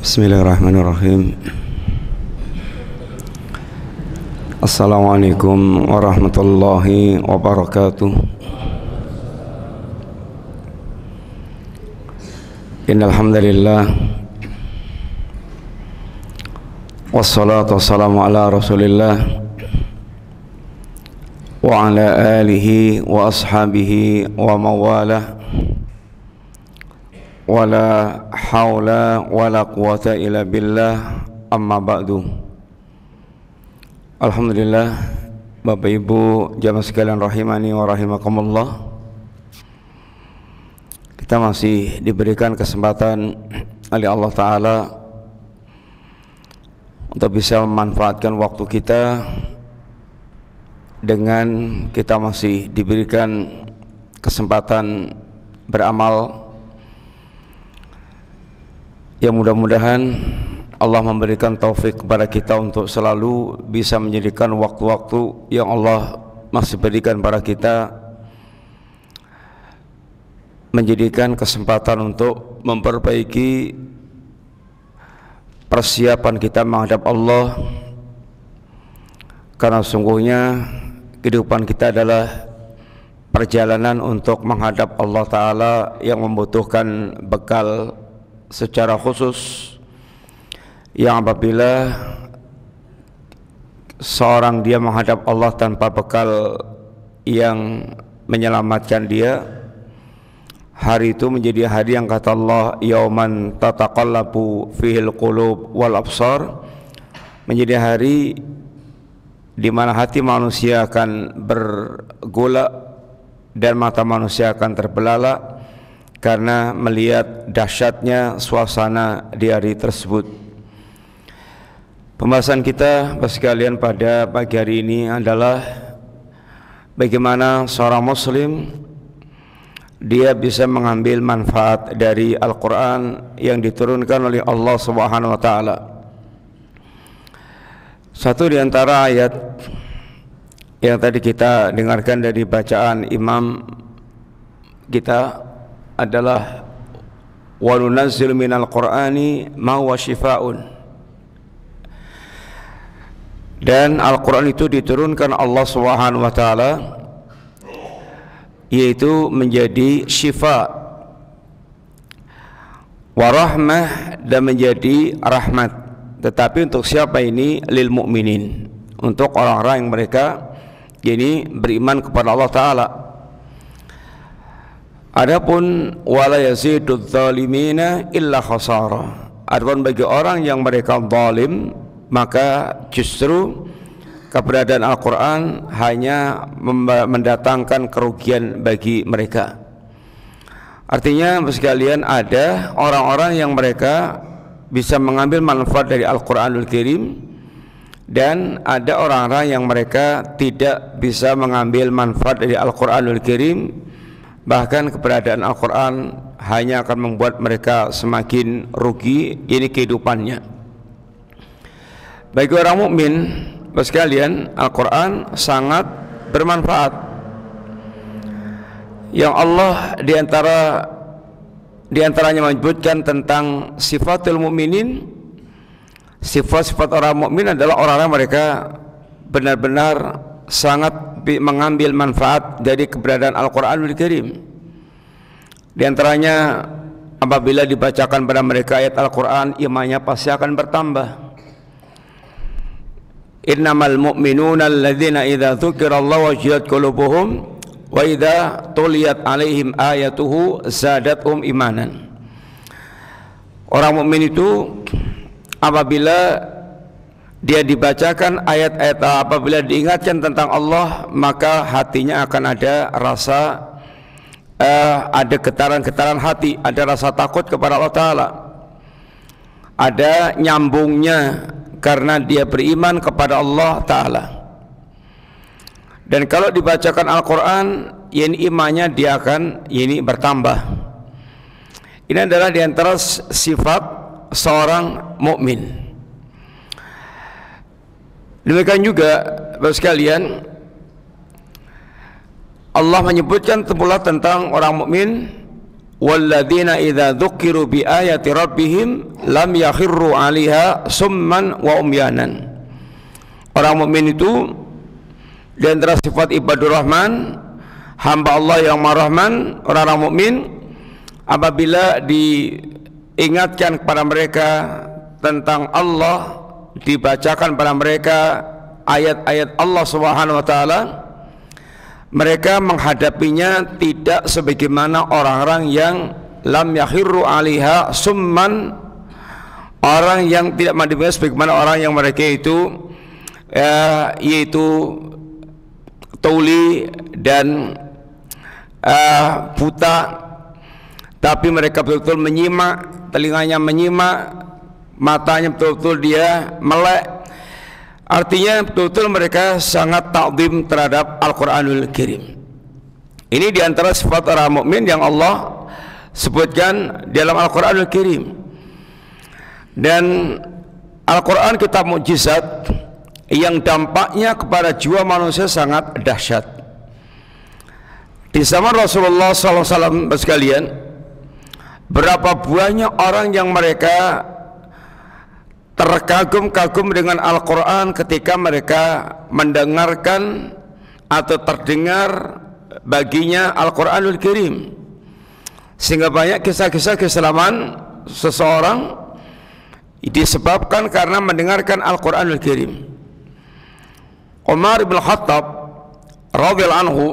Bismillahirrahmanirrahim. Assalamualaikum warahmatullahi wabarakatuh. Innal hamdalillah wassalatu wassalamu ala Rasulillah wa ala alihi wa ashabihi wa mawalah. Wala haula wala quwata illa billah, amma ba'du. Alhamdulillah, Bapak Ibu jamaah sekalian rahimani wa rahimakumullah, kita masih diberikan kesempatan oleh Allah Ta'ala untuk bisa memanfaatkan waktu kita dengan kita masih diberikan kesempatan beramal. Yang mudah-mudahan Allah memberikan taufik kepada kita untuk selalu bisa menjadikan waktu-waktu yang Allah masih berikan pada kita menjadikan kesempatan untuk memperbaiki persiapan kita menghadap Allah, karena sungguhnya kehidupan kita adalah perjalanan untuk menghadap Allah Ta'ala yang membutuhkan bekal secara khusus, yang apabila seorang dia menghadap Allah tanpa bekal yang menyelamatkan dia, hari itu menjadi hari yang kata Allah, yauman tataqallabu fihil qulub wal absar, menjadi hari di mana hati manusia akan bergolak dan mata manusia akan terbelalak karena melihat dahsyatnya suasana di hari tersebut. Pembahasan kita sekalian pada pagi hari ini adalah bagaimana seorang muslim dia bisa mengambil manfaat dari Al-Quran yang diturunkan oleh Allah Subhanahu wa Ta'ala. Satu di antara ayat yang tadi kita dengarkan dari bacaan imam kita adalah wa nunazzilu minal qur'ani ma huwa syifaa'un, dan Al-Quran itu diturunkan Allah Subhanahu wa Ta'ala yaitu menjadi syifa wa rahmah, dan menjadi rahmat. Tetapi untuk siapa ini? Lil mu'minin, untuk orang-orang yang mereka ini beriman kepada Allah Ta'ala. Adapun wala yazidudz zalimina illa khasara, adapun bagi orang yang mereka zalim, maka justru keberadaan Al-Quran hanya mendatangkan kerugian bagi mereka. Artinya sekalian, ada orang-orang yang mereka bisa mengambil manfaat dari Al-Quranul Karim, dan ada orang-orang yang mereka tidak bisa mengambil manfaat dari Al-Quranul Karim. Bahkan keberadaan Al-Quran hanya akan membuat mereka semakin rugi ini kehidupannya. Bagi orang mukmin sekalian, Al-Quran sangat bermanfaat. Yang Allah diantaranya menyebutkan tentang sifatul mukminin. Sifat-sifat orang mukmin adalah orang-orang mereka benar-benar sangat mengambil manfaat dari keberadaan Al-Quranul Karim. Di antaranya, apabila dibacakan pada mereka ayat Al-Quran, imannya pasti akan bertambah. Innamal mu'minuna alladzina idza dzukirallahu wajilat qulubuhum wa idza tuliyat alaihim ayatuhu zadatuhum imanan. Orang mukmin itu apabila dia dibacakan ayat-ayat, apabila diingatkan tentang Allah, maka hatinya akan ada rasa ada getaran-getaran hati, ada rasa takut kepada Allah Ta'ala, ada nyambungnya karena dia beriman kepada Allah Ta'ala. Dan kalau dibacakan Al-Quran, ini imannya dia akan ini bertambah. Ini adalah diantara sifat seorang mukmin. Demikian juga Bapak sekalian, Allah menyebutkan pula tentang orang mukmin walladzina idza dzukiru bi ayati rabbihim lam yakhirru 'alaiha summan wa umyanan. Orang mukmin itu di antara sifat ibadur rahman, hamba Allah yang Maha Rahman, orang-orang mukmin apabila diingatkan kepada mereka tentang Allah, dibacakan pada mereka ayat-ayat Allah Subhanahu wa taala, mereka menghadapinya tidak sebagaimana orang-orang yang lam yakhirru 'alaiha summan, orang yang tidak menghadapinya sebagaimana orang yang mereka itu yaitu tuli dan buta, tapi mereka betul-betul menyimak, telinganya menyimak, matanya betul-betul dia melek. Artinya betul-betul mereka sangat takzim terhadap Al-Quranul Karim. Ini diantara sifat orang mukmin yang Allah sebutkan dalam Al-Quranul Karim. Dan Al-Quran kitab mukjizat yang dampaknya kepada jiwa manusia sangat dahsyat. Di zaman Rasulullah SAW sekalian, berapa banyak orang yang mereka terkagum-kagum dengan Al-Quran ketika mereka mendengarkan atau terdengar baginya Al-Quranul Karim, sehingga banyak kisah-kisah keselamatan seseorang disebabkan karena mendengarkan Al-Quranul Karim. Umar bin Khattab radhiyallahu anhu,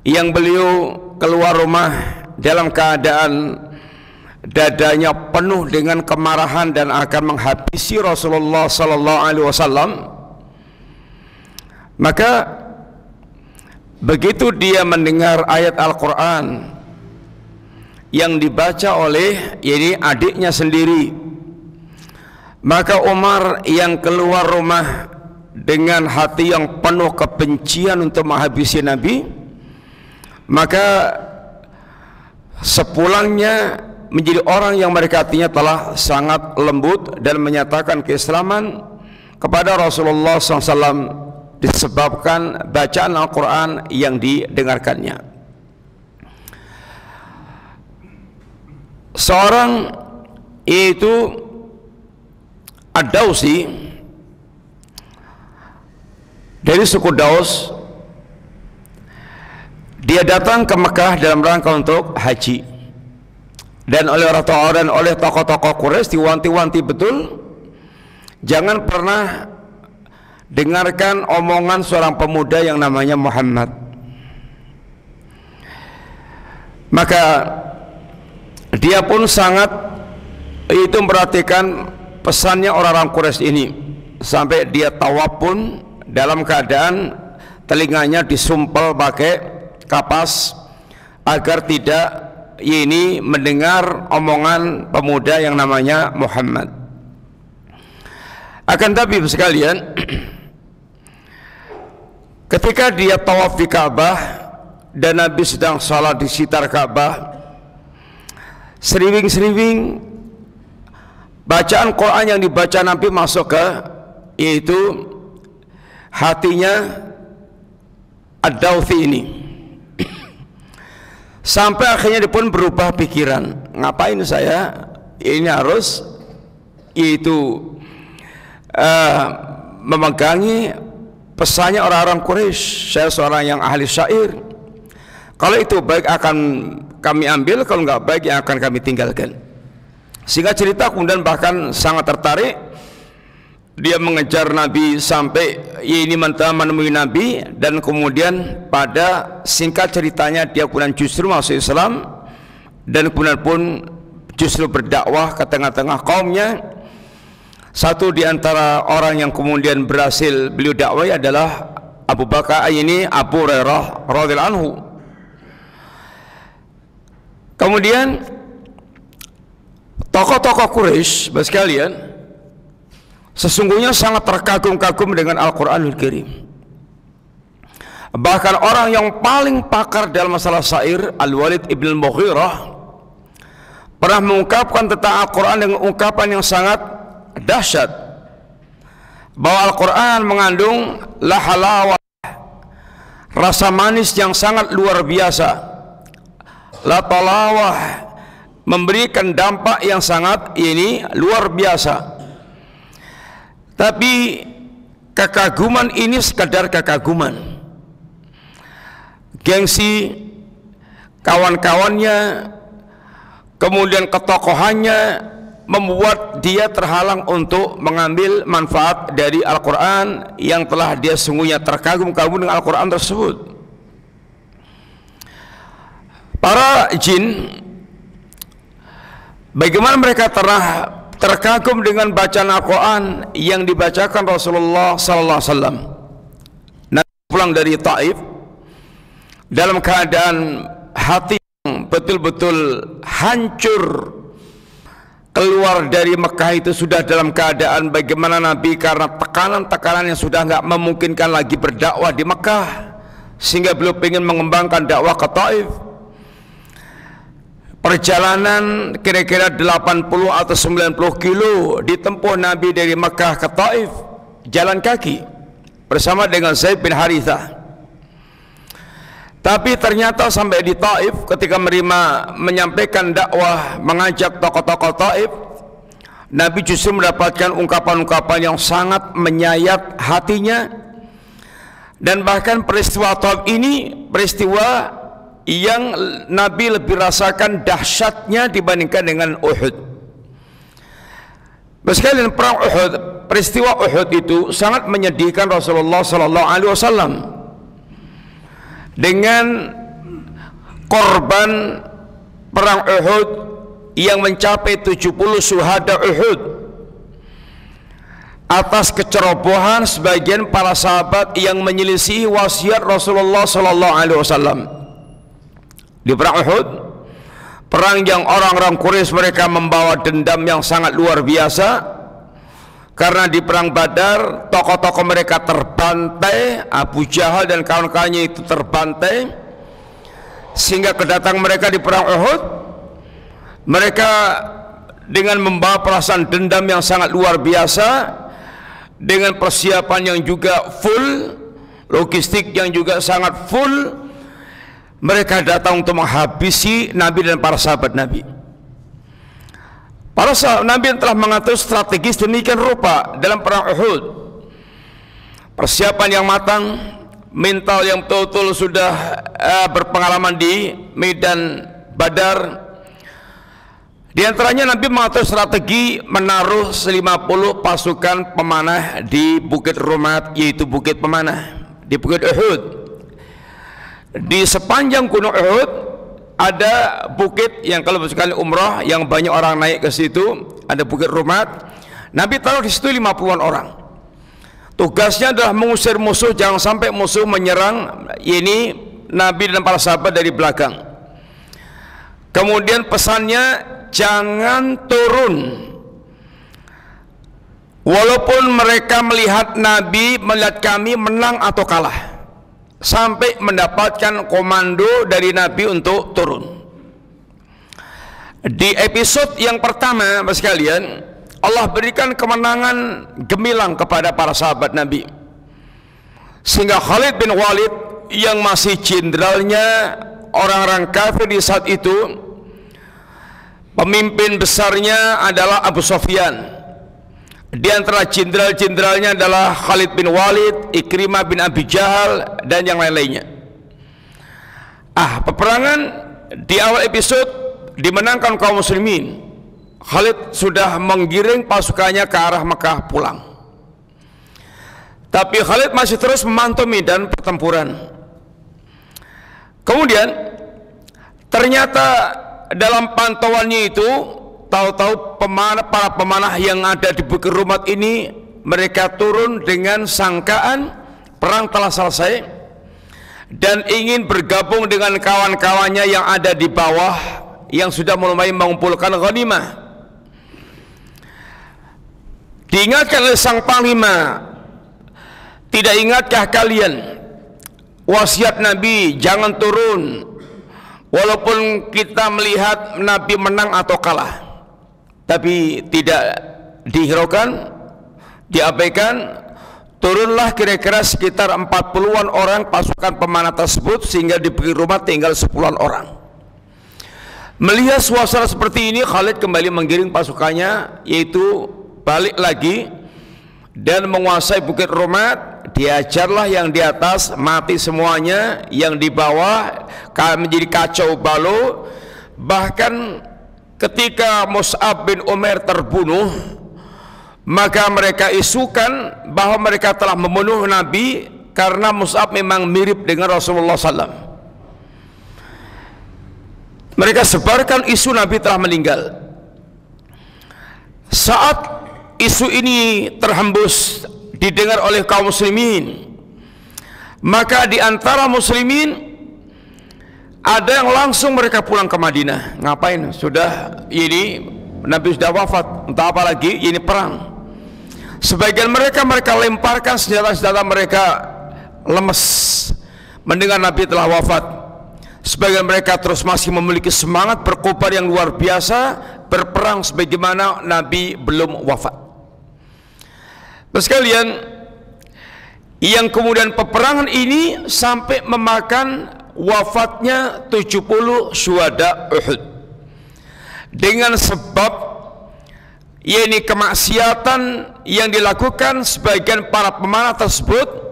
yang beliau keluar rumah dalam keadaan dadanya penuh dengan kemarahan dan akan menghabisi Rasulullah sallallahu alaihi wasallam, maka begitu dia mendengar ayat Al-Quran yang dibaca oleh adiknya sendiri, maka Umar yang keluar rumah dengan hati yang penuh kebencian untuk menghabisi Nabi, maka sepulangnya menjadi orang yang mereka hatinya telah sangat lembut dan menyatakan keislaman kepada Rasulullah SAW disebabkan bacaan Al-Quran yang didengarkannya. Seorang yaitu Ad-Dausi dari suku Daus, dia datang ke Mekah dalam rangka untuk haji, dan oleh orang tua dan oleh tokoh-tokoh Quraisy diwanti-wanti betul, jangan pernah dengarkan omongan seorang pemuda yang namanya Muhammad. Maka dia pun sangat itu memperhatikan pesannya orang-orang Quraisy ini, sampai dia tawaf pun dalam keadaan telinganya disumpel pakai kapas agar tidak mendengar omongan pemuda yang namanya Muhammad. Akan tapi sekalian, ketika dia tawaf di Ka'bah dan Nabi sedang salat di sekitar Ka'bah, seriwing-seriwing bacaan Quran yang dibaca Nabi masuk ke hatinya Ad-Dausi ini, sampai akhirnya dia pun berubah pikiran, ngapain saya ini harus memegangi pesannya orang-orang Quraisy. Saya seorang yang ahli syair, kalau itu baik akan kami ambil, kalau nggak baik yang akan kami tinggalkan. Sehingga cerita kemudian bahkan sangat tertarik, dia mengejar Nabi sampai menemui Nabi, dan kemudian pada singkat ceritanya dia kemudian justru masuk Islam, dan kemudian pun justru berdakwah ke tengah-tengah kaumnya. Satu di antara orang yang kemudian berhasil beliau dakwai adalah Abu Hurairah radhiyallahu anhu. Kemudian tokoh-tokoh Quraisy sekalian sesungguhnya sangat terkagum-kagum dengan Al-Quranul Karim. Bahkan orang yang paling pakar dalam masalah syair, Al-Walid ibn al-Mughirah, pernah mengungkapkan tentang Al-Quran dengan ungkapan yang sangat dahsyat, bahwa Al-Quran mengandung lahalawah, rasa manis yang sangat luar biasa, la talawah, memberikan dampak yang sangat ini luar biasa. Tapi kekaguman ini sekadar kekaguman. Gengsi kawan-kawannya, kemudian ketokohannya membuat dia terhalang untuk mengambil manfaat dari Al-Quran yang telah dia sungguhnya terkagum-kagum dengan Al-Quran tersebut. Para jin, bagaimana mereka terkagum dengan bacaan Al-Quran yang dibacakan Rasulullah sallallahu alaihi wasallam. Nabi pulang dari Taif dalam keadaan hati yang betul-betul hancur. Keluar dari Mekah itu sudah dalam keadaan bagaimana Nabi karena tekanan-tekanan yang sudah nggak memungkinkan lagi berdakwah di Mekah, sehingga beliau ingin mengembangkan dakwah ke Taif. Perjalanan kira-kira 80 atau 90 kilo ditempuh Nabi dari Mekah ke Taif jalan kaki bersama dengan Zaid bin Harithah. Tapi ternyata sampai di Taif, ketika menyampaikan dakwah, mengajak tokoh-tokoh Taif, Nabi justru mendapatkan ungkapan-ungkapan yang sangat menyayat hatinya. Dan bahkan peristiwa Taif ini peristiwa yang Nabi lebih rasakan dahsyatnya dibandingkan dengan Uhud. Sekalian perang Uhud, peristiwa Uhud itu sangat menyedihkan Rasulullah sallallahu alaihi wasallam. Dengan korban perang Uhud yang mencapai 70 syuhada Uhud atas kecerobohan sebagian para sahabat yang menyelisihi wasiat Rasulullah sallallahu alaihi wasallam. Di perang Uhud, perang yang orang-orang Quraisy mereka membawa dendam yang sangat luar biasa, karena di perang Badar tokoh-tokoh mereka terbantai, Abu Jahal dan kawan-kawannya itu terbantai, sehingga kedatangan mereka di perang Uhud, mereka dengan membawa perasaan dendam yang sangat luar biasa, dengan persiapan yang juga full, logistik yang juga sangat full. Mereka datang untuk menghabisi Nabi dan para sahabat Nabi. Para sahabat Nabi telah mengatur strategis demikian rupa dalam perang Uhud. Persiapan yang matang, mental yang betul-betul sudah berpengalaman di medan Badar. Di antaranya Nabi mengatur strategi menaruh 50 pasukan pemanah di Bukit Rumat, yaitu bukit pemanah di Bukit Uhud. Di sepanjang gunung Uhud ada bukit yang kalau sekali umrah yang banyak orang naik ke situ, ada Bukit Rumat. Nabi taruh di situ 50-an orang. Tugasnya adalah mengusir musuh, jangan sampai musuh menyerang ini Nabi dan para sahabat dari belakang. Kemudian pesannya, jangan turun walaupun mereka melihat Nabi, melihat kami menang atau kalah, sampai mendapatkan komando dari Nabi untuk turun. Di episode yang pertama, Mas sekalian, Allah berikan kemenangan gemilang kepada para sahabat Nabi, sehingga Khalid bin Walid yang masih jenderalnya orang-orang kafir di saat itu, pemimpin besarnya adalah Abu Sufyan. Di antara jenderal-jenderalnya adalah Khalid bin Walid, Ikrimah bin Abi Jahal, dan yang lain-lainnya. Peperangan di awal episode dimenangkan kaum muslimin. Khalid sudah menggiring pasukannya ke arah Mekah pulang. Tapi Khalid masih terus memantau medan pertempuran. Kemudian ternyata dalam pantauannya itu, tahu-tahu para pemanah yang ada di Bukit Rumat ini, mereka turun dengan sangkaan perang telah selesai dan ingin bergabung dengan kawan-kawannya yang ada di bawah yang sudah mulai mengumpulkan ghanimah. Diingatkan oleh sang panglima, tidak ingatkah kalian wasiat Nabi, jangan turun walaupun kita melihat Nabi menang atau kalah. Tapi tidak dihiraukan, diabaikan. Turunlah kira-kira sekitar 40-an orang pasukan pemanah tersebut, sehingga di Bukit Rumat tinggal 10-an orang. Melihat suasana seperti ini, Khalid kembali menggiring pasukannya, yaitu balik lagi dan menguasai Bukit Rumat. Diajarlah yang di atas, mati semuanya, yang di bawah menjadi kacau balau. Bahkan ketika Mus'ab bin Umair terbunuh, maka mereka isukan bahwa mereka telah membunuh Nabi karena Mus'ab memang mirip dengan Rasulullah SAW. Mereka sebarkan isu Nabi telah meninggal. Saat isu ini terhembus didengar oleh kaum muslimin, maka di antara muslimin ada yang langsung mereka pulang ke Madinah. Ngapain? Sudah ini Nabi sudah wafat, entah apa lagi, ini perang. Sebagian mereka lemparkan senjata-senjata mereka, lemes mendengar Nabi telah wafat. Sebagian mereka terus masih memiliki semangat berkobar yang luar biasa, berperang sebagaimana Nabi belum wafat. Sekalian, yang kemudian peperangan ini sampai memakan wafatnya 70 syuhada Uhud, dengan sebab yakni kemaksiatan yang dilakukan sebagian para pemanah tersebut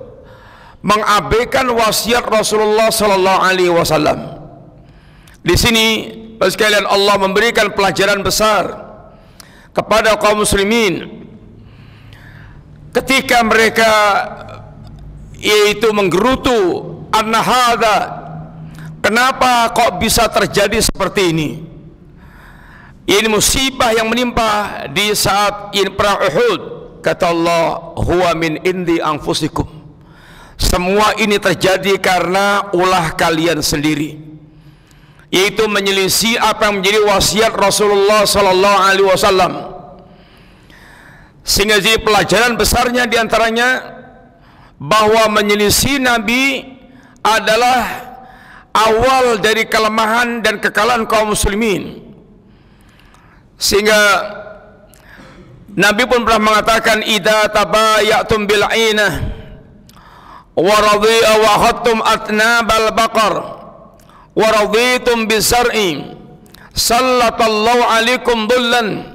mengabaikan wasiat Rasulullah sallallahu alaihi wasallam. Di sini sekalian Allah memberikan pelajaran besar kepada kaum muslimin ketika mereka yaitu menggerutu anna hadza, kenapa kok bisa terjadi seperti ini? Ini musibah yang menimpa di saat ini perang Uhud. Kata Allah, huwa min indi anfusikum. Semua ini terjadi karena ulah kalian sendiri, yaitu menyelisih apa yang menjadi wasiat Rasulullah sallallahu alaihi wasallam. Sehingga jadi pelajaran besarnya diantaranya bahwa menyelisih Nabi adalah awal dari kelemahan dan kekalahan kaum muslimin. Sehingga Nabi pun pernah mengatakan, idza tabayatum bil ainah wa radiya wa khattum atnabal baqar wa raditum bizar'i sallatallahu alaikum dhullan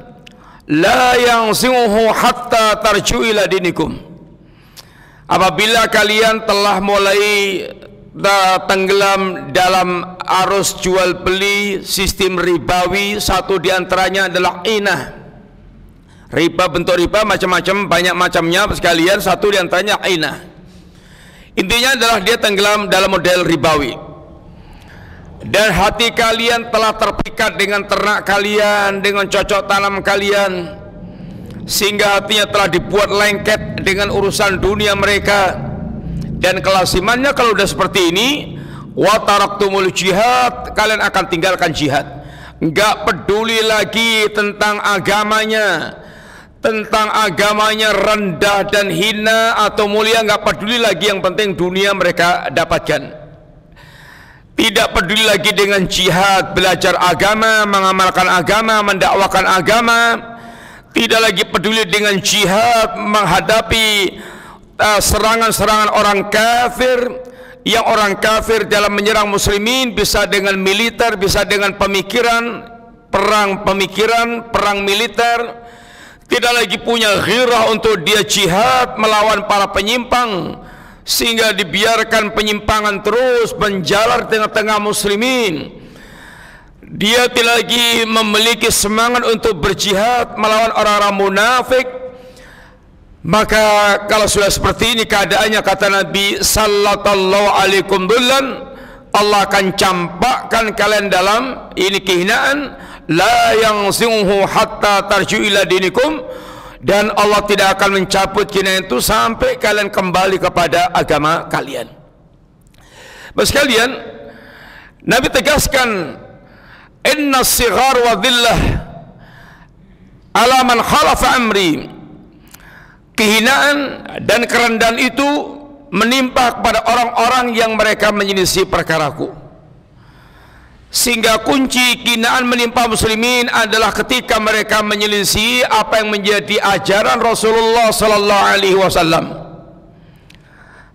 la yanzihu hatta tarju ila dinikum. Apabila kalian telah mulai tenggelam dalam arus jual beli sistem ribawi, satu diantaranya adalah inah. Riba, bentuk riba macam-macam, banyak macamnya sekalian, satu diantaranya inah. Intinya adalah dia tenggelam dalam model ribawi. Dan hati kalian telah terpikat dengan ternak kalian, dengan cocok tanam kalian, sehingga hatinya telah dibuat lengket dengan urusan dunia mereka. Dan kelasimannya kalau udah seperti ini, wa taraktumul jihad, kalian akan tinggalkan jihad. Enggak peduli lagi tentang agamanya, tentang agamanya rendah dan hina atau mulia, enggak peduli lagi, yang penting dunia mereka dapatkan. Tidak peduli lagi dengan jihad, belajar agama, mengamalkan agama, mendakwakan agama. Tidak lagi peduli dengan jihad menghadapi serangan-serangan orang kafir, yang orang kafir dalam menyerang muslimin bisa dengan militer, bisa dengan pemikiran, perang militer. Tidak lagi punya ghirah untuk dia jihad melawan para penyimpang, sehingga dibiarkan penyimpangan terus menjalar di tengah-tengah muslimin. Dia tidak lagi memiliki semangat untuk berjihad melawan orang-orang munafik. Maka kalau sudah seperti ini keadaannya, kata Nabi sallallahu alaikum dhullan, Allah akan campakkan kalian dalam ini kehinaan, la yanzihu hatta tarju ila dinikum, dan Allah tidak akan mencabut kehinaan itu sampai kalian kembali kepada agama kalian. Sekalian, Nabi tegaskan, inna sighar wa dhillah ala man khalafa amri. Kehinaan dan kerendahan itu menimpa kepada orang-orang yang mereka menyelisih perkaraku. Sehingga kunci kehinaan menimpa muslimin adalah ketika mereka menyelisih apa yang menjadi ajaran Rasulullah sallallahu alaihi wasallam.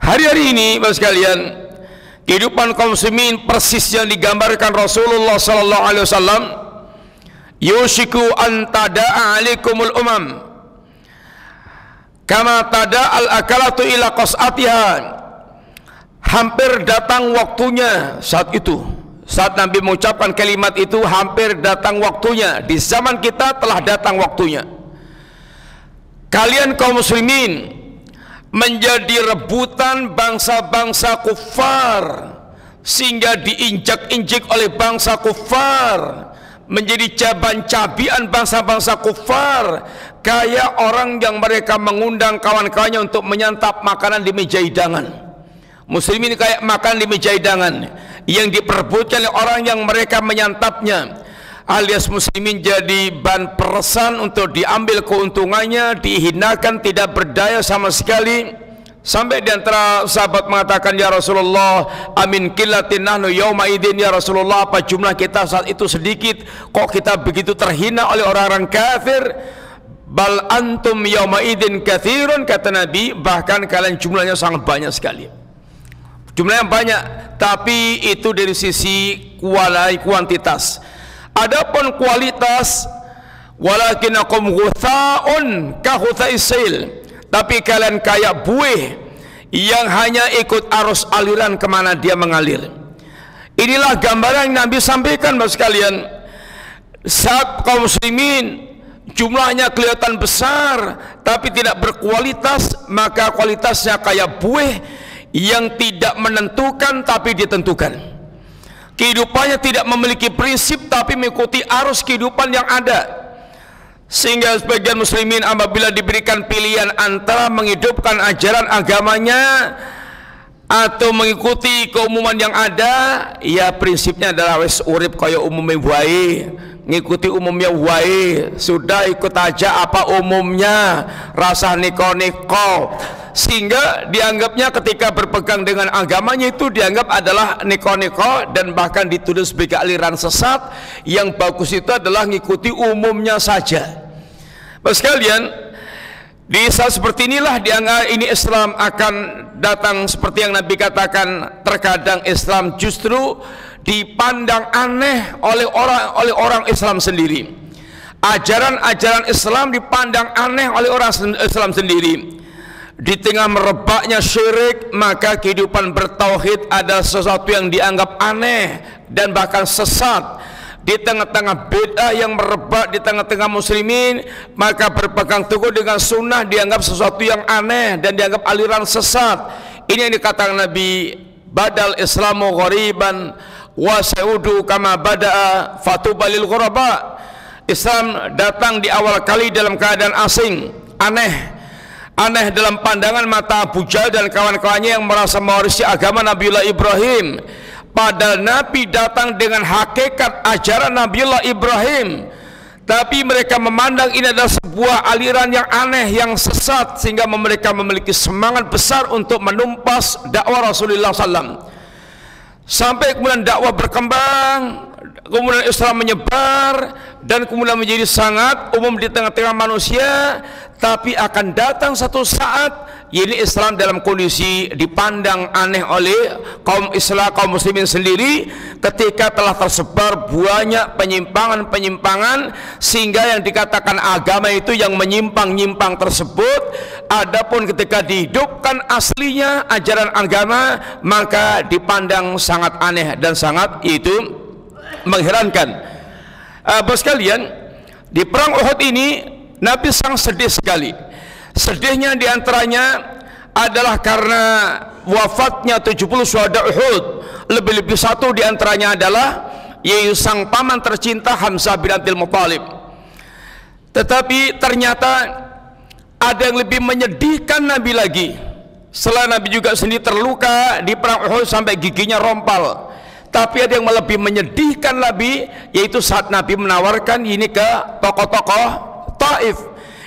Hari-hari ini Bapak sekalian, Kehidupan kaum muslimin persis yang digambarkan Rasulullah sallallahu alaihi wasallam. Yushiku an tada'a alaikumul umam kama tada'al akalatu ila qas'atiha. Hampir datang waktunya saat itu. Saat Nabi mengucapkan kalimat itu, hampir datang waktunya. Di zaman kita telah datang waktunya. Kalian kaum muslimin menjadi rebutan bangsa-bangsa kufar, sehingga diinjak-injik oleh bangsa kufar, menjadi caban-cabian bangsa-bangsa kufar, kayak orang yang mereka mengundang kawan-kawannya untuk menyantap makanan di meja hidangan. Muslimin kayak makan di meja hidangan yang diperebutkan oleh orang yang mereka menyantapnya, alias muslimin jadi bahan peresan untuk diambil keuntungannya, dihinakan, tidak berdaya sama sekali. Sampai di antara sahabat mengatakan, ya Rasulullah, amin qillatin nahnu yauma idin, ya Rasulullah, apa jumlah kita saat itu sedikit, kok kita begitu terhina oleh orang-orang kafir? Bal antum yauma idin katsirun, kata Nabi, bahkan kalian jumlahnya sangat banyak sekali. Jumlahnya banyak, tapi itu dari sisi kuantitas. Adapun kualitas, walakinakum ghutha'un ka ghutha'is sail, tapi kalian kayak buih yang hanya ikut arus aliran kemana dia mengalir. Inilah gambaran yang Nabi sampaikan, Bapak sekalian. Saat kaum muslimin jumlahnya kelihatan besar tapi tidak berkualitas, maka kualitasnya kayak buih yang tidak menentukan tapi ditentukan. Kehidupannya tidak memiliki prinsip tapi mengikuti arus kehidupan yang ada. Sehingga sebagian muslimin apabila diberikan pilihan antara menghidupkan ajaran agamanya atau mengikuti keumuman yang ada, ya prinsipnya adalah wis urip kaya umumnya wae, ngikuti umumnya wae, sudah ikut aja apa umumnya, rasa niko-niko. Sehingga dianggapnya ketika berpegang dengan agamanya itu dianggap adalah niko-niko, dan bahkan dituduh sebagai aliran sesat. Yang bagus itu adalah ngikuti umumnya saja. Bapak sekalian, di saat seperti inilah dianggap ini Islam akan datang seperti yang Nabi katakan. Terkadang Islam justru dipandang aneh oleh orang Islam sendiri. Ajaran-ajaran Islam dipandang aneh oleh orang Islam sendiri. Di tengah merebaknya syirik, maka kehidupan bertauhid adalah sesuatu yang dianggap aneh dan bahkan sesat. Di tengah-tengah bid'ah yang merebak di tengah-tengah muslimin, maka berpegang teguh dengan sunnah dianggap sesuatu yang aneh dan dianggap aliran sesat. Ini yang dikatakan Nabi, badal islamu ghariban wa sa'udu kama bada'a fatubalil ghuraba. Islam datang di awal kali dalam keadaan asing, aneh dalam pandangan mata Abu Jahal dan kawan-kawannya yang merasa mewarisi agama Nabiullah Ibrahim. Padahal Nabi datang dengan hakikat ajaran Nabiullah Ibrahim, tapi mereka memandang ini adalah sebuah aliran yang aneh, yang sesat, sehingga mereka memiliki semangat besar untuk menumpas dakwah Rasulullah SAW. Sampai kemudian dakwah berkembang, kemudian Islam menyebar, dan kemudian menjadi sangat umum di tengah-tengah manusia. Tapi akan datang satu saat, ini Islam dalam kondisi dipandang aneh oleh kaum Islam, kaum muslimin sendiri, ketika telah tersebar banyak penyimpangan-penyimpangan, sehingga yang dikatakan agama itu yang menyimpang-nyimpang tersebut. Adapun ketika dihidupkan aslinya ajaran agama, maka dipandang sangat aneh dan sangat itu mengherankan. Bos kalian, di perang Uhud ini Nabi sangat sedih sekali. Sedihnya diantaranya adalah karena wafatnya 70 syuhada Uhud. Lebih-lebih satu diantaranya adalah yaitu sang paman tercinta Hamzah bin Abdul Muthalib. Tetapi ternyata ada yang lebih menyedihkan Nabi lagi. Setelah Nabi juga sendiri terluka di perang Uhud sampai giginya rompal. Tapi ada yang lebih menyedihkan Nabi, yaitu saat Nabi menawarkan ini ke tokoh-tokoh Taif,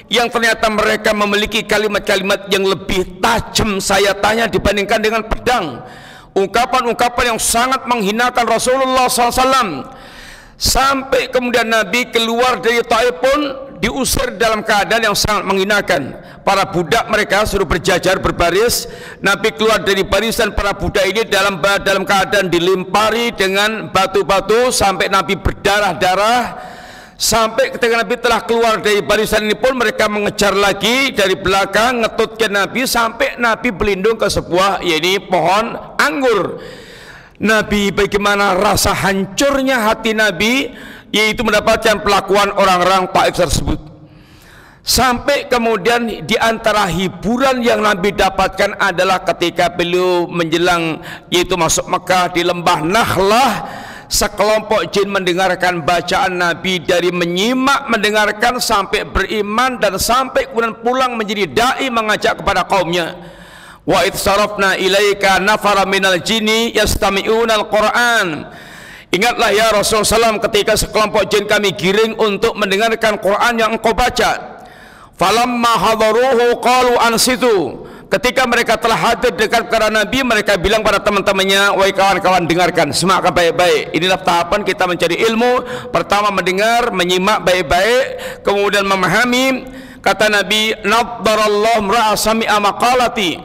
yang ternyata mereka memiliki kalimat-kalimat yang lebih tajam sayatannya dibandingkan dengan pedang. Ungkapan-ungkapan yang sangat menghinakan Rasulullah SAW. Sampai kemudian Nabi keluar dari Taif pun diusir dalam keadaan yang sangat menghinakan. Para budak mereka suruh berjajar berbaris. Nabi keluar dari barisan para budak ini dalam keadaan dilempari dengan batu-batu sampai Nabi berdarah-darah. Sampai ketika Nabi telah keluar dari barisan ini pun mereka mengejar lagi dari belakang, ngetutkan Nabi sampai Nabi berlindung ke sebuah pohon anggur. Nabi, bagaimana rasa hancurnya hati Nabi, yaitu mendapatkan pelakuan orang-orang Taif tersebut. Sampai kemudian di antara hiburan yang Nabi dapatkan adalah ketika beliau menjelang yaitu masuk Mekah di lembah Nakhlah, sekelompok jin mendengarkan bacaan Nabi, dari menyimak, mendengarkan sampai beriman dan sampai kemudian pulang menjadi dai mengajak kepada kaumnya. Wa idh sarafna ilaika nafara minal jinni yastami'una al-Qur'an. Ingatlah ya Rasulullah SAW ketika sekelompok jin kami giring untuk mendengarkan Quran yang engkau baca. Falamma hadaruhu qalu ansitu. Ketika mereka telah hadir dekat kepada Nabi, mereka bilang pada teman-temannya, wahai kawan-kawan, dengarkan, simakkan baik-baik. Inilah tahapan kita mencari ilmu. Pertama mendengar, menyimak baik-baik, kemudian memahami. Kata Nabi, naddarallahu ra'a sami'a maqalati.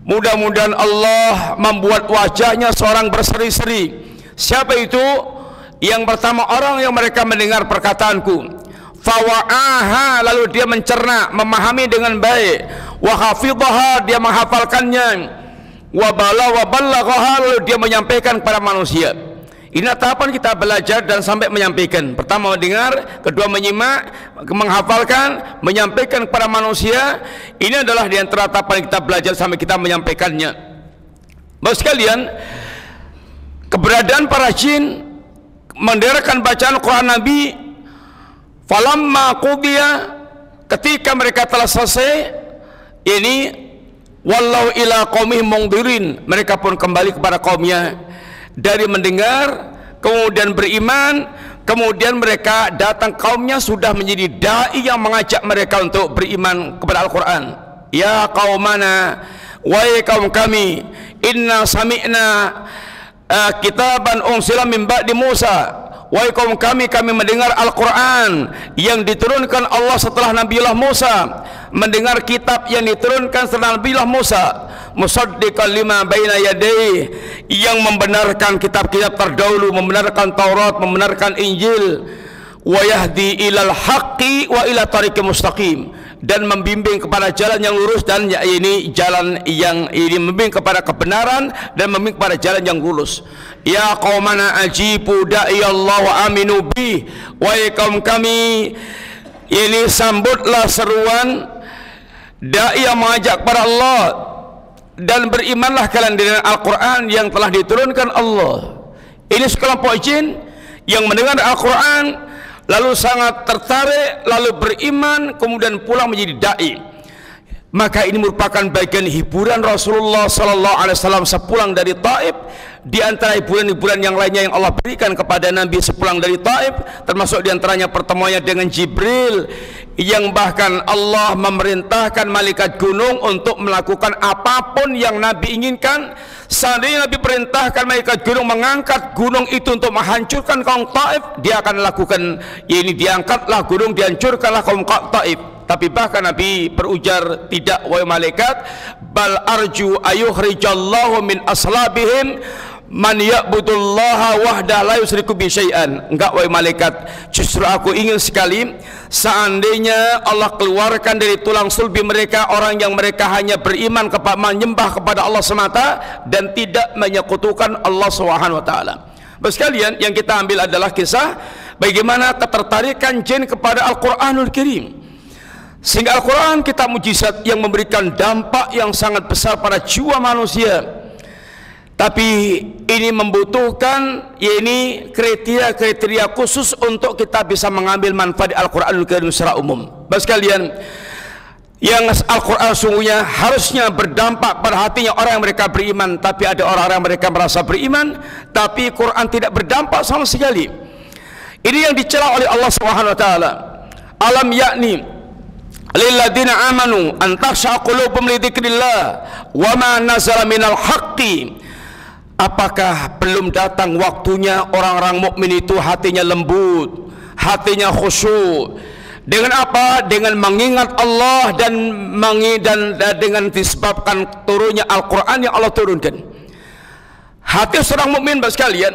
Mudah-mudahan Allah membuat wajahnya seorang berseri-seri. Siapa itu? Yang pertama, orang yang mereka mendengar perkataanku. Fawa'aha, lalu dia mencerna, memahami dengan baik. Wa hafidhaha, dia menghafalkannya. Wa ballaghaha, lalu dia menyampaikan kepada manusia. Ini tahapan kita belajar dan sampai menyampaikan. Pertama mendengar, kedua menyimak, menghafalkan, menyampaikan kepada manusia. Ini adalah di antara tahapan kita belajar sampai kita menyampaikannya. Bapak sekalian, keberadaan para jin mendengarkan bacaan Quran Nabi. Falamma qudiya, ketika mereka telah selesai, ini wallahu ila qaumihim mungdirin, mereka pun kembali kepada kaumnya. Dari mendengar kemudian beriman, kemudian mereka datang kaumnya sudah menjadi dai yang mengajak mereka untuk beriman kepada Al-Quran. Ya qaumana, wahai kaum kami, inna sami'na kitaban unsila min ba'di Musa. Wahai kaum kami mendengar Al-Quran yang diturunkan Allah setelah Nabiullah Musa, mendengar kitab yang diturunkan setelah Nabiullah Musa, musaddiqan lima baina yadayhi, yang membenarkan kitab-kitab terdahulu, membenarkan Taurat, membenarkan Injil, wa yahdi ilal haqqi wa ila tariqil mustaqim, dan membimbing kepada jalan yang lurus, dan ini jalan yang ini membimbing kepada kebenaran dan membimbing kepada jalan yang lurus. Ya qaumana ajibu da'iyallahu wa aminu bi, wahai kaum kami, ini sambutlah seruan dai yang mengajak kepada Allah, dan berimanlah kalian dengan Al-Quran yang telah diturunkan Allah. Ini sekelompok jin yang mendengar Al-Quran lalu sangat tertarik, lalu beriman, kemudian pulang menjadi dai. Maka ini merupakan bagian hiburan Rasulullah SAW sepulang dari Taif. Di antara hiburan-hiburan yang lainnya yang Allah berikan kepada Nabi sepulang dari Taif, termasuk di antaranya pertemuannya dengan Jibril, yang bahkan Allah memerintahkan malaikat gunung untuk melakukan apapun yang Nabi inginkan. Seandainya Nabi perintahkan malaikat gunung mengangkat gunung itu untuk menghancurkan kaum Taif, dia akan lakukan. Ini diangkatlah gunung, dihancurkanlah kaum Taif. Tapi bahkan Nabi berujar, tidak wahai malaikat, bal arju ayukhrijallahu min aslabihim man ya'budullaha wahda la yusyriku bi syai'an. Enggak wahai malaikat, justru aku ingin sekali seandainya Allah keluarkan dari tulang sulbi mereka orang yang mereka hanya beriman kepada, menyembah kepada Allah semata dan tidak menyekutukan Allah Subhanahu wa taala. Bapak sekalian, yang kita ambil adalah kisah bagaimana ketertarikan jin kepada Al-Qur'anul Karim. Sehingga Al-Quran kitab mujizat yang memberikan dampak yang sangat besar pada jiwa manusia. Tapi ini membutuhkan kriteria-kriteria khusus untuk kita bisa mengambil manfaat Al-Quranul Karim secara umum. Bapak sekalian, yang Al-Quran sungguhnya harusnya berdampak pada hatinya orang yang mereka beriman. Tapi ada orang-orang yang mereka merasa beriman, tapi Quran tidak berdampak sama sekali. Ini yang dicela oleh Allah Subhanahu wa taala. Alam yakni lilladzina amanu an takhsha qulubuhum li dzikrillah wa ma nazala minal haqqi. Apakah belum datang waktunya orang-orang mukmin itu hatinya lembut, hatinya khusyuk, Dengan apa? Dengan mengingat Allah dan dengan disebabkan turunnya Al-Quran yang Allah turunkan. Hati seorang mukmin sekalian,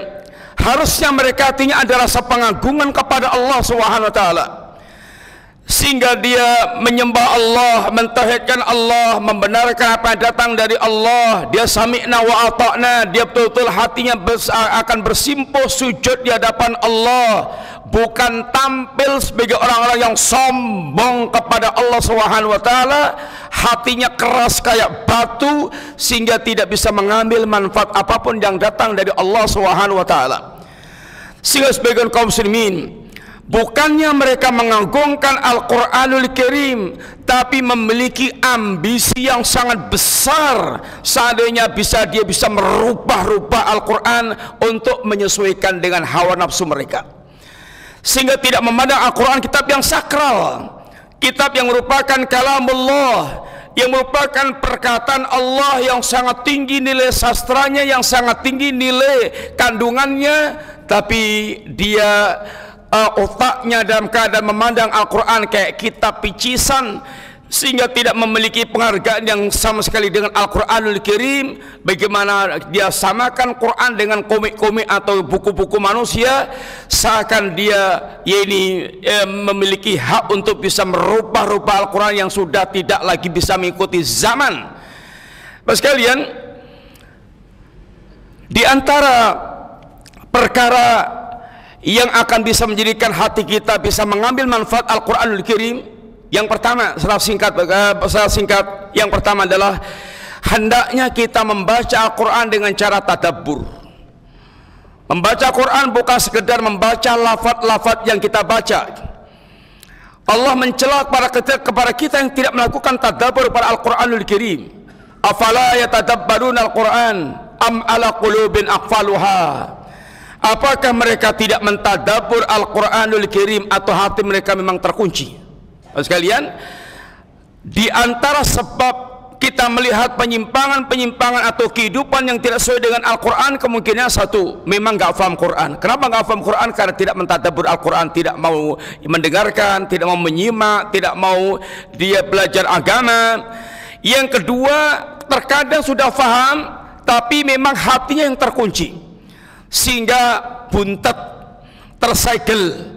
harusnya mereka hatinya ada rasa pengagungan kepada Allah Subhanahu wa taala, sehingga dia menyembah Allah, mentauhidkan Allah, membenarkan apa yang datang dari Allah. Dia sami'na wa ata'na, dia betul-betul hatinya akan bersimpuh sujud di hadapan Allah, bukan tampil sebagai orang-orang yang sombong kepada Allah Subhanahu wa taala. Hatinya keras kayak batu sehingga tidak bisa mengambil manfaat apapun yang datang dari Allah Subhanahu wa taala. Sehingga sebagian kaum muslimin, bukannya mereka mengagungkan Al-Quranul Karim, tapi memiliki ambisi yang sangat besar. Seandainya dia bisa merubah-rubah Al-Quran untuk menyesuaikan dengan hawa nafsu mereka, sehingga tidak memandang Al-Quran kitab yang sakral, kitab yang merupakan kalamullah, yang merupakan perkataan Allah yang sangat tinggi nilai sastranya, yang sangat tinggi nilai kandungannya, tapi dia otaknya dalam keadaan memandang Al-Quran kayak kitab picisan, sehingga tidak memiliki penghargaan yang sama sekali dengan Al-Quranul Karim. Bagaimana dia samakan Quran dengan komik-komik atau buku-buku manusia, seakan dia memiliki hak untuk bisa merubah-rubah Al-Quran yang sudah tidak lagi bisa mengikuti zaman. Bapak sekalian, di antara perkara yang akan bisa menjadikan hati kita bisa mengambil manfaat Al-Quranul Karim, yang pertama, secara singkat, yang pertama adalah hendaknya kita membaca Al-Quran dengan cara tadabbur. Membaca Quran bukan sekedar membaca lafaz-lafaz yang kita baca. Allah mencela kepada kita yang tidak melakukan tadabbur pada Al-Quranul Karim. Afala yatadabbaruna Al-Quran am ala qulubin aqfaluha. Apakah mereka tidak mentadabbur Al-Quranul Karim atau hati mereka memang terkunci? Sekalian, di antara sebab kita melihat penyimpangan-penyimpangan atau kehidupan yang tidak sesuai dengan Al-Quran, kemungkinan satu, memang gak paham Quran. Kenapa gak paham Quran? Karena tidak mentadabbur Al-Quran, tidak mau mendengarkan, tidak mau menyimak, tidak mau dia belajar agama. Yang kedua, terkadang sudah paham tapi memang hatinya yang terkunci, sehingga buntet, tersegel,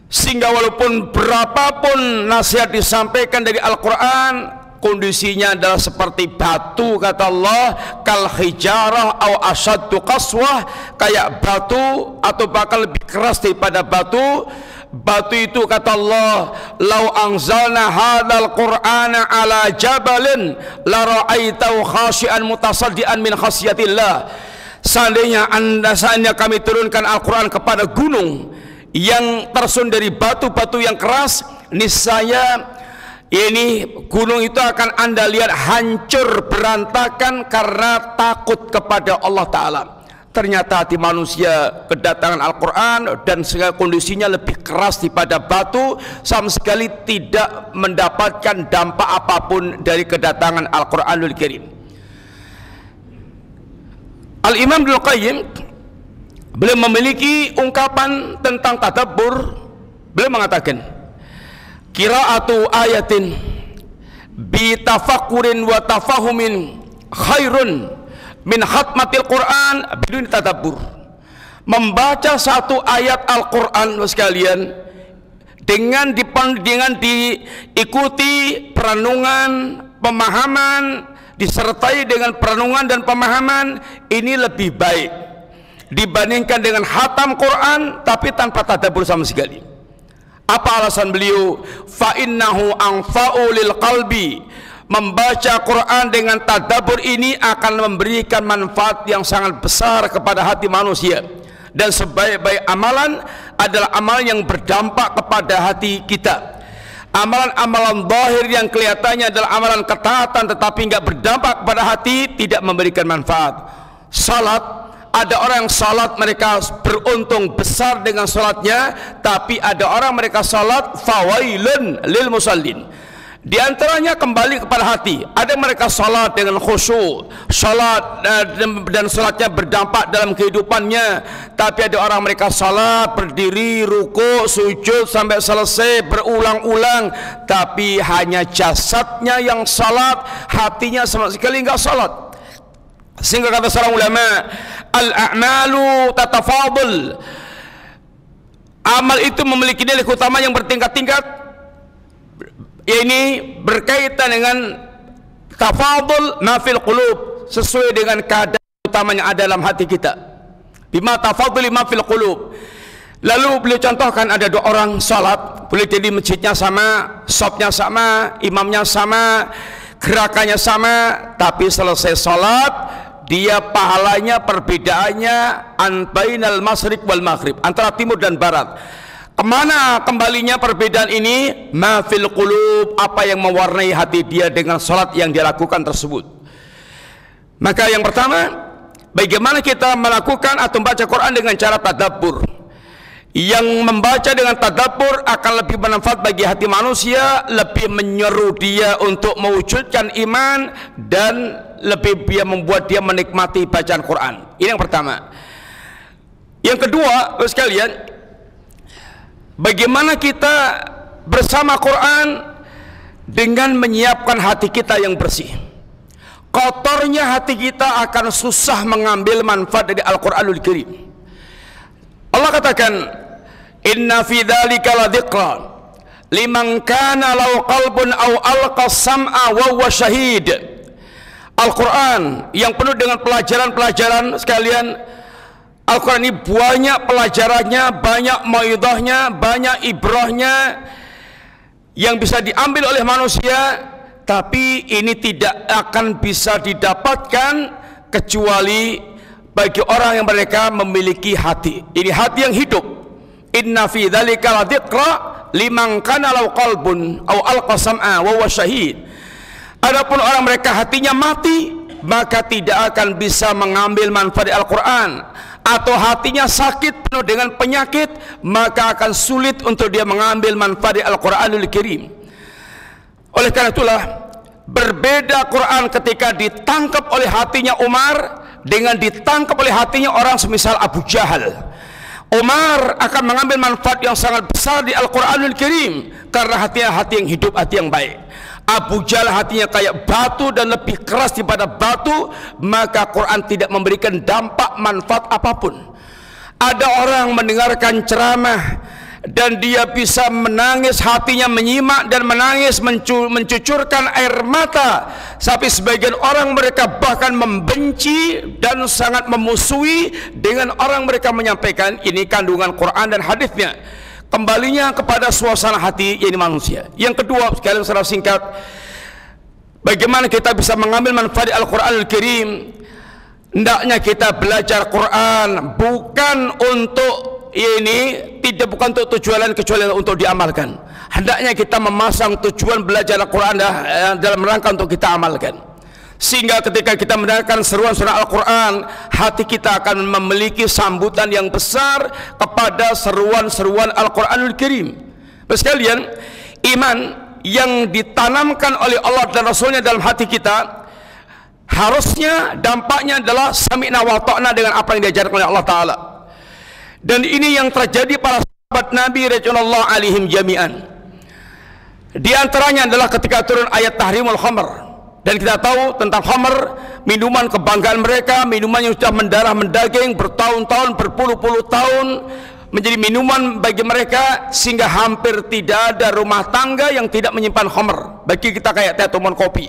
sehingga walaupun berapapun nasihat disampaikan dari Al-Quran, kondisinya adalah seperti batu, kata Allah, kal hijarah au asyaddu qaswah, kayak batu atau bahkan lebih keras daripada batu. Batu itu, kata Allah, lau anzalna hadzal qur'ana ala jabalin la ra'aitahu khashi'an mutasaddian min khasyatillah. Seandainya kami turunkan Al-Quran kepada gunung yang tersusun dari batu-batu yang keras, niscaya ini gunung itu akan Anda lihat hancur berantakan karena takut kepada Allah Ta'ala. Ternyata hati manusia kedatangan Al-Quran dan segala kondisinya lebih keras daripada batu, sama sekali tidak mendapatkan dampak apapun dari kedatangan Al-Quranul Karim. Al-Imam Ibnu Qayyim, beliau memiliki ungkapan tentang tadabbur. Beliau mengatakan, qiraatu ayatin bi tafakkurin wa tafahumin khairun min khatmatil Quran bidun tadabbur. Membaca satu ayat Al-Quran sekalian dengan diikuti perenungan, pemahaman, disertai dengan perenungan dan pemahaman, ini lebih baik dibandingkan dengan khatam Quran tapi tanpa tadabbur sama sekali. Apa alasan beliau? Fa innahu anfa'u lil qalbi. Membaca Quran dengan tadabbur ini akan memberikan manfaat yang sangat besar kepada hati manusia, dan sebaik-baik amalan adalah amalan yang berdampak kepada hati kita. Amalan-amalan zahir yang kelihatannya adalah amalan ketaatan tetapi enggak berdampak kepada hati, tidak memberikan manfaat. Salat, ada orang yang salat mereka beruntung besar dengan salatnya, tapi ada orang mereka salat fawailun lil musallin, Di antaranya kembali kepada hati. Ada mereka salat dengan khusyuk, salat dan salatnya berdampak dalam kehidupannya. Tapi ada orang mereka salat berdiri, ruku, sujud sampai selesai berulang-ulang, tapi hanya jasadnya yang salat, hatinya sama sekali enggak salat. Sehingga kata seorang ulama, al-a'malu tatafadul. Amal itu memiliki nilai keutamaan yang bertingkat-tingkat. Ini berkaitan dengan tafadul ma fil qulub, sesuai dengan keadaan utama yang ada dalam hati kita. Bima tafadul ma fil qulub. Lalu beliau contohkan ada dua orang salat, boleh jadi masjidnya sama, shopnya sama, imamnya sama, gerakannya sama, tapi selesai salat dia pahalanya perbedaannya an bainal masyriq wal maghrib, antara timur dan barat. Kemana kembalinya perbedaan ini? Ma fil qulub, apa yang mewarnai hati dia dengan salat yang dia lakukan tersebut. Maka yang pertama, bagaimana kita melakukan atau membaca Quran dengan cara tadabbur. Yang membaca dengan tadabbur akan lebih bermanfaat bagi hati manusia, lebih menyeru dia untuk mewujudkan iman, dan lebih dia membuat dia menikmati bacaan Quran. Ini yang pertama. Yang kedua, sekalian, bagaimana kita bersama Quran dengan menyiapkan hati kita yang bersih. Kotornya hati kita akan susah mengambil manfaat dari Al-Quranul Karim. Allah katakan, inna fi dzalika ladzikra liman kana lahu qalbun aw alqa sam'a wa huwa syahid. Al-Quran yang penuh dengan pelajaran-pelajaran sekalian. Al-Quran ini banyak pelajarannya, banyak maidahnya, banyak ibrahnya yang bisa diambil oleh manusia, tapi ini tidak akan bisa didapatkan kecuali bagi orang yang mereka memiliki hati. Ini hati yang hidup. Inna fi dzalika ladzikra liman kana lahu qalbun aw alqa sam'a wa huwa syahid. Adapun orang mereka hatinya mati, maka tidak akan bisa mengambil manfaat Al-Quran. Atau hatinya sakit penuh dengan penyakit, maka akan sulit untuk dia mengambil manfaat Al-Quranul Karim. Oleh karena itulah, berbeda Quran ketika ditangkap oleh hatinya Umar dengan ditangkap oleh hatinya orang semisal Abu Jahal. Umar akan mengambil manfaat yang sangat besar di Al-Quranul Karim karena hatinya hati yang hidup, hati yang baik. Abu Jahal hatinya kayak batu dan lebih keras daripada batu, maka Quran tidak memberikan dampak manfaat apapun. Ada orang mendengarkan ceramah dan dia bisa menangis, hatinya menyimak dan menangis, mencucurkan air mata, sampai sebagian orang mereka bahkan membenci dan sangat memusuhi dengan orang mereka menyampaikan ini kandungan Quran dan hadisnya. Kembalinya kepada suasana hati ini manusia. Yang kedua, sekalian secara singkat, bagaimana kita bisa mengambil manfaat Al-Quranul Karim? Hendaknya kita belajar Quran bukan untuk bukan untuk tujuan lain kecuali untuk diamalkan. Hendaknya kita memasang tujuan belajar Al-Quran dalam rangka untuk kita amalkan. Sehingga ketika kita mendengarkan seruan-seruan Al-Quran, hati kita akan memiliki sambutan yang besar kepada seruan-seruan Al-Quranul Karim. Sekalian, iman yang ditanamkan oleh Allah dan Rasulnya dalam hati kita, harusnya dampaknya adalah sami'na wa ta'na dengan apa yang diajarkan oleh Allah Ta'ala. Dan ini yang terjadi para sahabat Nabi radhiyallahu alaihim jami'an. Di antaranya adalah ketika turun ayat tahrimul khamr. Dan kita tahu tentang khamr, minuman kebanggaan mereka, minuman yang sudah mendarah mendaging bertahun-tahun, berpuluh-puluh tahun, menjadi minuman bagi mereka, sehingga hampir tidak ada rumah tangga yang tidak menyimpan khamr. Bagi kita kayak teh atau kopi.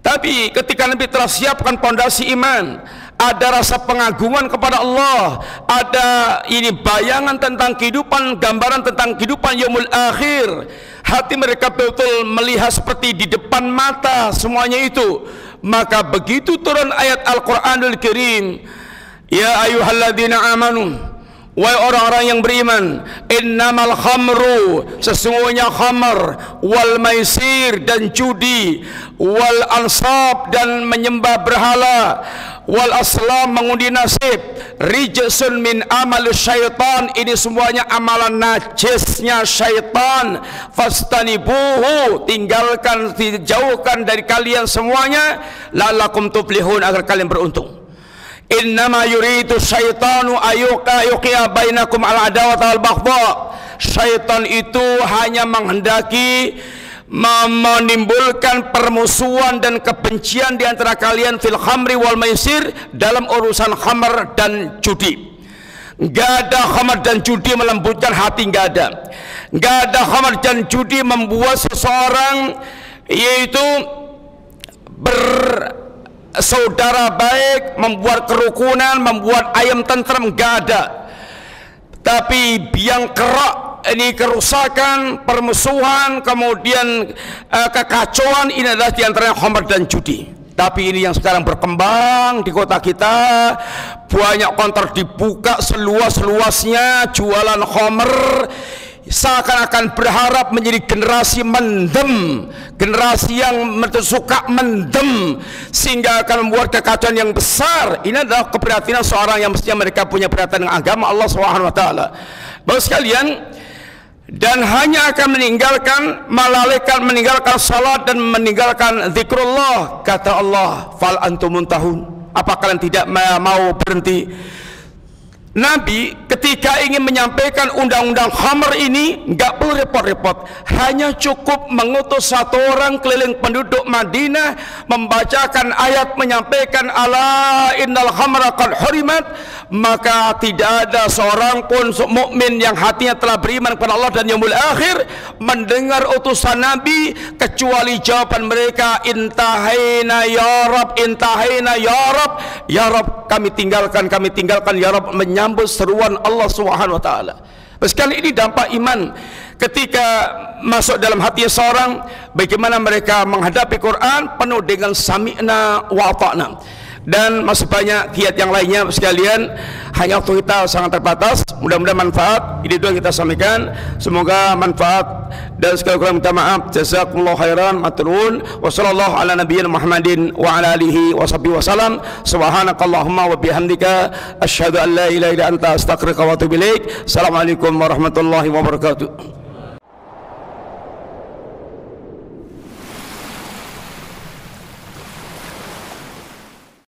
Tapi ketika Nabi telah siapkan pondasi iman, ada rasa pengagungan kepada Allah, ada ini bayangan tentang kehidupan, gambaran tentang kehidupan yaumul akhir, hati mereka betul melihat seperti di depan mata semuanya itu. Maka begitu turun ayat Al-Quranul Karim, ya ayyuhalladzina amanu wahai orang-orang yang beriman, innamal khamru, sesungguhnya khamr, wal maisir, dan judi, wal ansab, dan menyembah berhala, wal aslam, mengundi nasib, rijsun min amal syaitan, ini semuanya amalan najisnya syaitan, fastanibuhu, tinggalkan, dijauhkan dari kalian semuanya, la'allakum tuflihun, agar kalian beruntung. Innama yuridu syaitanu yuqi'a bainakum al-adawata wal baghdha. Syaitan itu hanya menghendaki menimbulkan permusuhan dan kebencian di antara kalian fil khamri wal maisir, dalam urusan khamr dan judi. Enggak ada khamr dan judi melembutkan hati, enggak ada. Enggak ada khamr dan judi membuat seseorang yaitu saudara baik, membuat kerukunan, membuat ayam tentram, enggak ada. Tapi biang kerak ini kerusakan, permusuhan, kemudian kekacauan, ini adalah diantaranya khamr dan judi. Tapi ini yang sekarang berkembang di kota kita, banyak kantor dibuka seluas-luasnya, jualan khamr, seakan-akan berharap menjadi generasi mendem, generasi yang suka mendem, sehingga akan membuat kekacauan yang besar. Ini adalah keprihatinan seorang yang mestinya mereka punya perhatian dengan agama Allah Subhanahu wa taala. Bapak sekalian, dan hanya akan meninggalkan salat dan meninggalkan zikrullah. Kata Allah, fal antum muntahun, apa kalian tidak mau berhenti? Nabi ketika ingin menyampaikan undang-undang khamr ini enggak perlu repot-repot, hanya cukup mengutus satu orang keliling penduduk Madinah, membacakan ayat menyampaikan ala innal khamra qad hurimat, maka tidak ada seorang pun mukmin yang hatinya telah beriman kepada Allah dan yaumul akhir mendengar utusan Nabi kecuali jawaban mereka, intahaina ya Rab, intahaina ya Rab, ya Rab, kami tinggalkan ya Rab, menyambut seruan Allah Subhanahu wa taala. Sekali ini dampak iman ketika masuk dalam hati seorang, bagaimana mereka menghadapi Quran penuh dengan sami'na wa ata'na. Dan masih banyak kiat yang lainnya sekalian, hanya waktu kita sangat terbatas. Mudah-mudahan manfaat. Ini dua kita sampaikan, semoga manfaat. Dan sekali lagi minta maaf. Jazakumullahu khairan, maturun. Wa sallallahu ala nabiyina Muhammadin wa ala alihi wa sahbihi wa salam. Subhanakallahumma wa bihamdika asyhadu an la ilaha illa anta astaghfiruka wa atubu ilaik. Assalamualaikum warahmatullahi wabarakatuh.